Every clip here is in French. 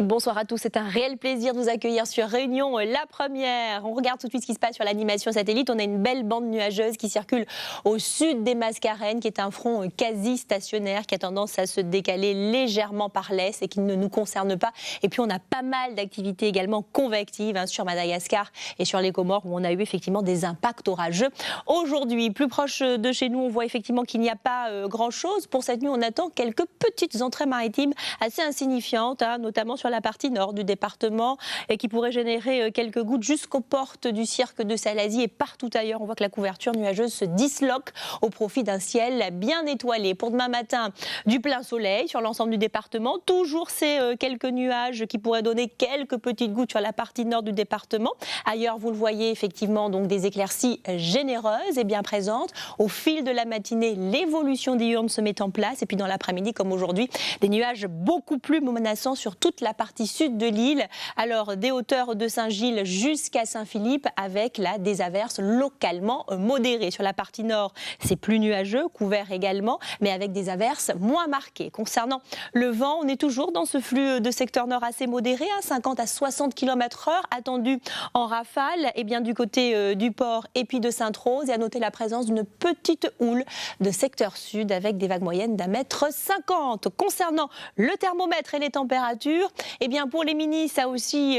Bonsoir à tous, c'est un réel plaisir de vous accueillir sur Réunion la première. On regarde tout de suite ce qui se passe sur l'animation satellite. On a une belle bande nuageuse qui circule au sud des Mascareines, qui est un front quasi stationnaire, qui a tendance à se décaler légèrement par l'est et qui ne nous concerne pas. Et puis on a pas mal d'activités également convectives sur Madagascar et sur les Comores, où on a eu effectivement des impacts orageux. Aujourd'hui, plus proche de chez nous, on voit effectivement qu'il n'y a pas grand-chose. Pour cette nuit, on attend quelques petites entrées maritimes assez insignifiantes, notamment sur la partie nord du département, et qui pourrait générer quelques gouttes jusqu'aux portes du cirque de Salazie et partout ailleurs. On voit que la couverture nuageuse se disloque au profit d'un ciel bien étoilé. Pour demain matin, du plein soleil sur l'ensemble du département. Toujours ces quelques nuages qui pourraient donner quelques petites gouttes sur la partie nord du département. Ailleurs, vous le voyez effectivement, donc des éclaircies généreuses et bien présentes. Au fil de la matinée, l'évolution diurne se met en place. Et puis dans l'après-midi, comme aujourd'hui, des nuages beaucoup plus menaçants sur toute la partie sud de l'île. Alors, des hauteurs de Saint-Gilles jusqu'à Saint-Philippe, avec là des averses localement modérées. Sur la partie nord, c'est plus nuageux, couvert également, mais avec des averses moins marquées. Concernant le vent, on est toujours dans ce flux de secteur nord assez modéré, 50 à 60 km/h, attendu en rafale, et bien du côté du port et puis de Sainte-Rose. Et à noter la présence d'une petite houle de secteur sud, avec des vagues moyennes d'1,50 m. Concernant le thermomètre et les températures, eh bien pour les minis, ça aussi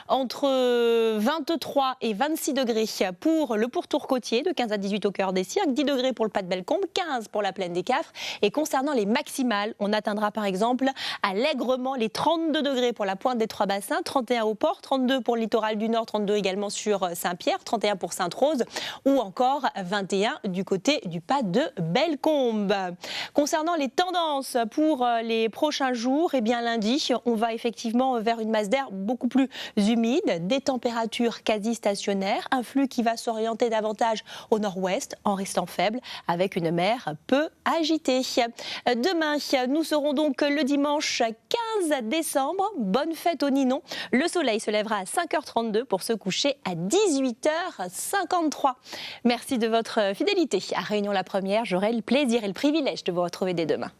entre 23 et 26 degrés pour le pourtour côtier, de 15 à 18 au cœur des cirques, 10 degrés pour le pas de Bellecombe, 15 pour la plaine des Cafres. Et concernant les maximales, on atteindra par exemple allègrement les 32 degrés pour la pointe des Trois Bassins, 31 au port, 32 pour le littoral du Nord, 32 également sur Saint-Pierre, 31 pour Sainte-Rose, ou encore 21 du côté du pas de Bellecombe. Concernant les tendances pour les prochains jours, eh bien lundi, on va effectivement vers une masse d'air beaucoup plus humide, des températures quasi stationnaires, un flux qui va s'orienter davantage au nord-ouest en restant faible, avec une mer peu agitée. Demain, nous serons donc le dimanche 15 décembre. Bonne fête au Ninon. Le soleil se lèvera à 5h32 pour se coucher à 18h53. Merci de votre fidélité. À Réunion la première, j'aurai le plaisir et le privilège de vous retrouver dès demain.